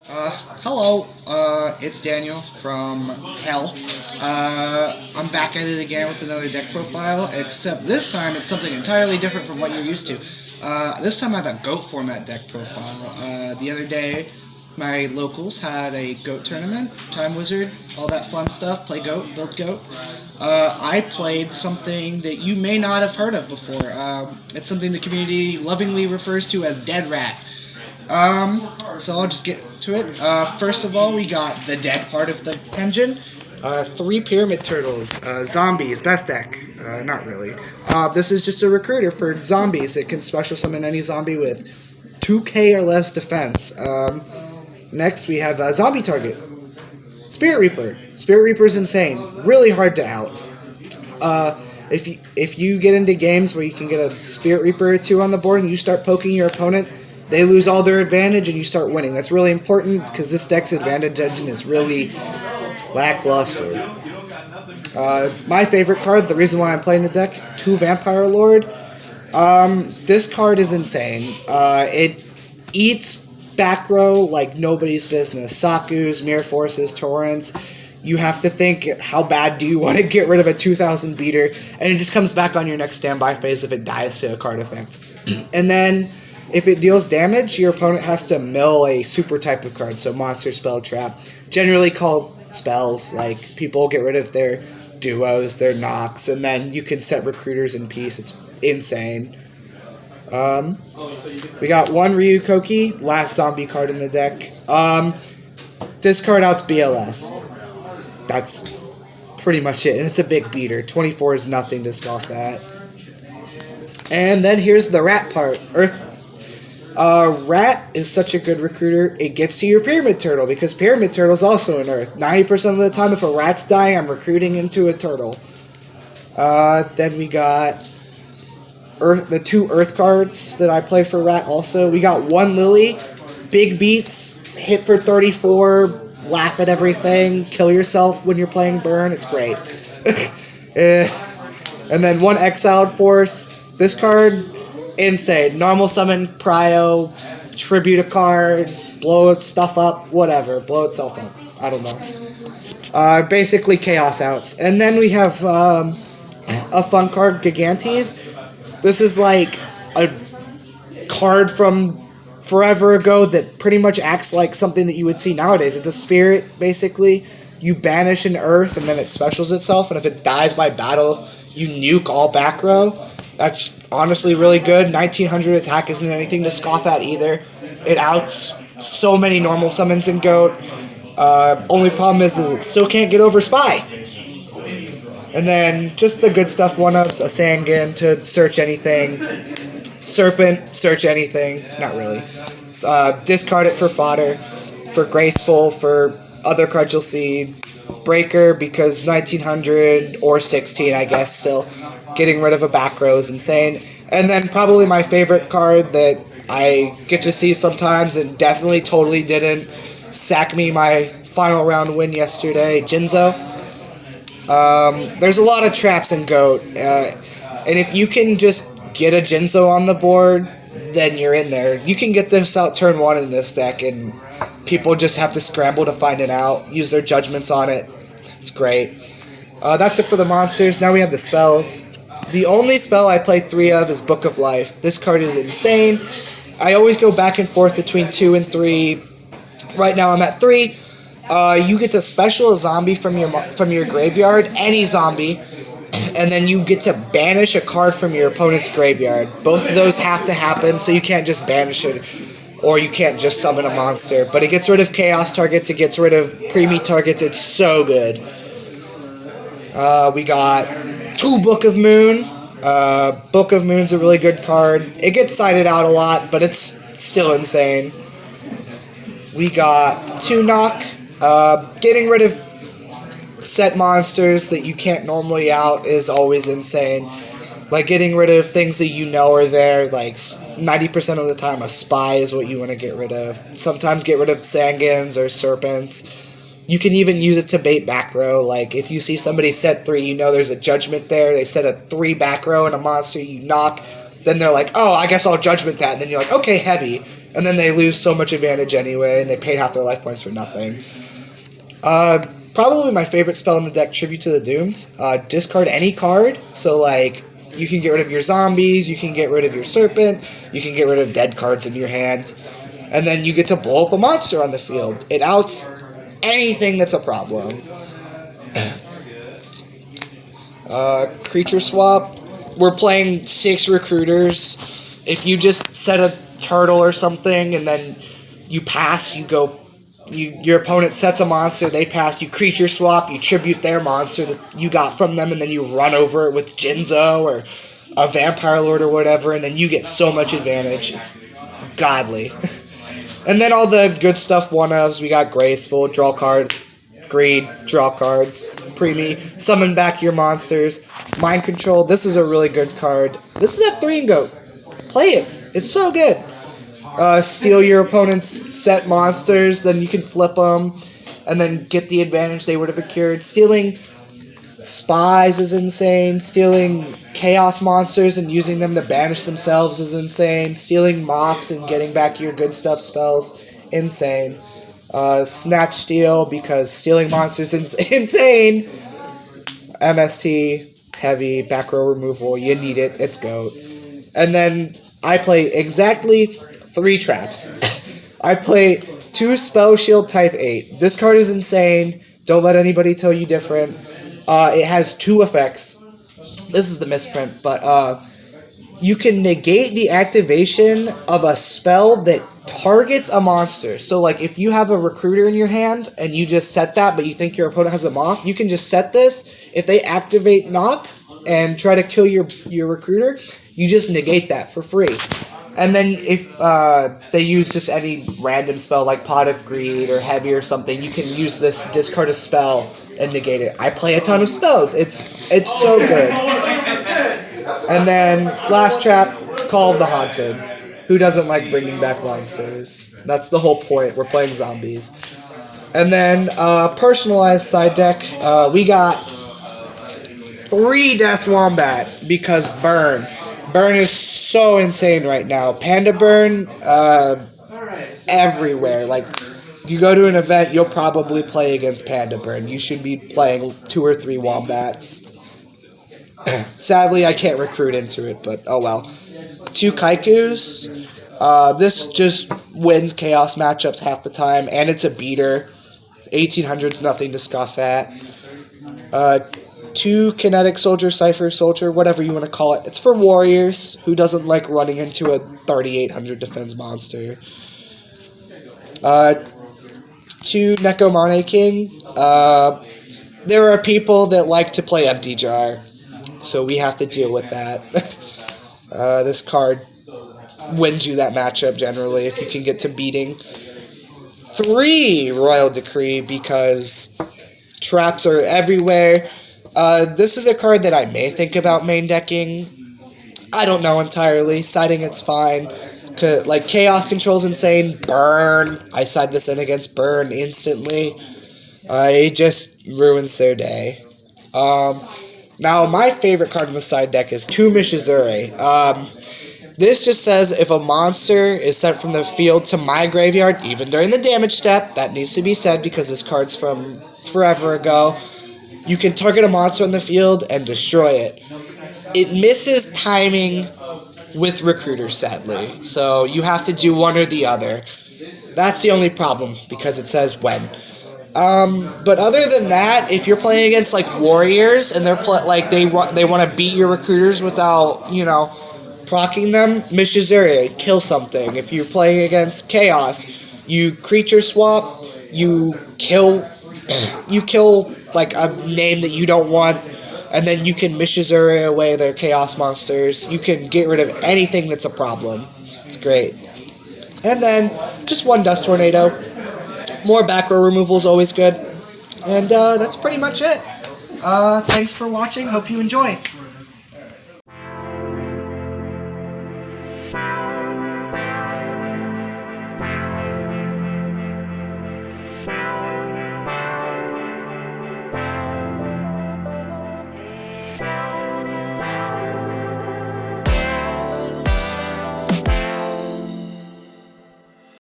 Hello, it's Daniel from Hell. I'm back at it again with another deck profile, except this time it's something entirely different from what you're used to. This time I have a GOAT format deck profile. The other day, my locals had a GOAT tournament, Time Wizard, all that fun stuff, play GOAT, build GOAT. I played something that you may not have heard of before. It's something the community lovingly refers to as Dead Rat. So I'll just get to it. First of all, we got the dead part of the engine. 3 Pyramid Turtles. Zombies, best deck. Not really. This is just a recruiter for zombies. It can special summon any zombie with 2k or less defense. Next, we have Zombie Target. Spirit Reaper. Spirit Reaper's insane. Really hard to out. If you get into games where you can get a Spirit Reaper or 2 on the board and you start poking your opponent, they lose all their advantage and you start winning. That's really important because this deck's advantage engine is really lackluster. My favorite card, the reason why I'm playing the deck, 2 Vampire Lord. This card is insane. It eats back row like nobody's business. Sakus, Mirror Forces, Torrents. You have to think, how bad do you want to get rid of a 2000 beater? And it just comes back on your next standby phase if it dies to a card effect. And then if it deals damage, your opponent has to mill a super type of card, so monster, spell, trap. Generally called spells, like people get rid of their duos, their knocks, and then you can set recruiters in peace. It's insane. We got 1 Ryu Koki, last zombie card in the deck. Discard out to BLS. That's pretty much it, and it's a big beater. 24 is nothing to scoff at. And then here's the rat part. Rat is such a good recruiter, it gets to your Pyramid Turtle, because Pyramid Turtle's also an Earth. 90% of the time, if a rat's dying, I'm recruiting into a turtle. Then we got the 2 Earth cards that I play for Rat also. We got 1 Lily, big beats, hit for 34, laugh at everything, kill yourself when you're playing Burn, it's great. And then 1 Exiled Force. This card, insane. Normal summon, prio, tribute a card, blow stuff up, whatever. Blow itself up. I don't know. Basically chaos outs. And then we have a fun card, Gigantes. This is like a card from forever ago that pretty much acts like something that you would see nowadays. It's a spirit, basically. You banish an Earth and then it specials itself, and if it dies by battle, you nuke all back row. That's honestly really good. 1900 attack isn't anything to scoff at either. It outs so many normal summons in GOAT. Only problem is it still can't get over Spy. And then just the good stuff, 1-ups, a Sangan to search anything. Serpent, search anything. Not really. Discard it for fodder, for Graceful, for other cards you'll see. Breaker, because 1900 or 16, I guess, still. Getting rid of a back row is insane. And then probably my favorite card that I get to see sometimes and definitely totally didn't sack me my final round win yesterday, Jinzo. There's a lot of traps in GOAT. And if you can just get a Jinzo on the board, then you're in there. You can get this out turn 1 in this deck, and people just have to scramble to find it out, use their judgments on it. It's great. That's it for the monsters. Now we have the spells. The only spell I play 3 of is Book of Life. This card is insane. I always go back and forth between 2 and 3. Right now I'm at 3. You get to special a zombie from your graveyard, any zombie, and then you get to banish a card from your opponent's graveyard. Both of those have to happen, so you can't just banish it, or you can't just summon a monster. But it gets rid of chaos targets, it gets rid of preemie targets, it's so good. We got 2 Book of Moon. Book of Moon's a really good card. It gets sided out a lot, but it's still insane. We got 2 Knock. Getting rid of set monsters that you can't normally out is always insane. Like getting rid of things that you know are there, like 90% of the time a Spy is what you want to get rid of. Sometimes get rid of Sangans or Serpents. You can even use it to bait back row. Like, if you see somebody set 3, you know there's a judgment there. They set a 3 back row and a monster, you knock. Then they're like, oh, I guess I'll judgment that. And then you're like, okay, heavy. And then they lose so much advantage anyway, and they paid half their life points for nothing. Probably my favorite spell in the deck, Tribute to the Doomed. Discard any card, so like, you can get rid of your zombies, you can get rid of your serpent, you can get rid of dead cards in your hand, and then you get to blow up a monster on the field. It outs anything that's a problem. Creature swap. We're playing 6 recruiters. If you just set a turtle or something and then you pass, your opponent sets a monster, they pass, you creature swap, you tribute their monster that you got from them, and then you run over it with Jinzo or a Vampire Lord or whatever, and then you get so much advantage. It's godly. And then all the good stuff one-ofs, we got Graceful, draw cards, Greed, draw cards, Preemie, summon back your monsters, Mind Control, this is a really good card. This is a 3-and-go. Play it. It's so good. Steal your opponent's set monsters, then you can flip them, and then get the advantage they would have accrued. Stealing spies is insane. Stealing chaos monsters and using them to banish themselves is insane. Stealing moths and getting back your good stuff spells, insane. Snatch Steal, because stealing monsters is insane. MST, heavy, back row removal, you need it, it's GOAT. And then I play exactly 3 traps. I play 2 Spell Shield type 8. This card is insane. Don't let anybody tell you different. It has 2 effects. This is the misprint, but you can negate the activation of a spell that targets a monster. So like if you have a recruiter in your hand and you just set that, but you think your opponent has them off, you can just set this. If they activate knock and try to kill your recruiter, you just negate that for free. And then if they use just any random spell like Pot of Greed or Heavy or something, you can use this, discard a spell, and negate it. I play a ton of spells. It's so good. And then last trap, Call of the Haunted. Who doesn't like bringing back monsters? That's the whole point. We're playing zombies. And then personalized side deck. We got 3 Death Wombat because Burn. Burn is so insane right now. Panda Burn, everywhere. Like, you go to an event, you'll probably play against Panda Burn. You should be playing 2 or 3 Wombats. Sadly, I can't recruit into it, but oh well. 2 KYCOOs. This just wins Chaos matchups half the time, and it's a beater. 1800's nothing to scoff at. 2 Kinetic Soldier, Cypher Soldier, whatever you want to call it. It's for warriors. Who doesn't like running into a 3800 defense monster? 2 Necomane King. There are people that like to play Empty Jar, so we have to deal with that. This card wins you that matchup generally if you can get to beating. 3 Royal Decree because traps are everywhere. This is a card that I may think about main decking. I don't know entirely. Siding it's fine. Like Chaos Control's insane. Burn. I side this in against Burn instantly. It just ruins their day. Now my favorite card in the side deck is 2 Mishizure. This just says if a monster is sent from the field to my graveyard, even during the damage step, that needs to be said because this card's from forever ago, you can target a monster on the field and destroy it. It misses timing with Recruiter, sadly, so you have to do one or the other. That's the only problem, because it says when. But other than that, if you're playing against, like, warriors, and they're they want to beat your recruiters without, you know, proccing them, Mishizure, kill something. If you're playing against Chaos, you creature swap, you kill, like, a name that you don't want, and then you can Mishizure away their Chaos monsters. You can get rid of anything that's a problem. It's great. And then, just 1 Dust Tornado. More back row removal is always good. And that's pretty much it. Thanks for watching. Hope you enjoy.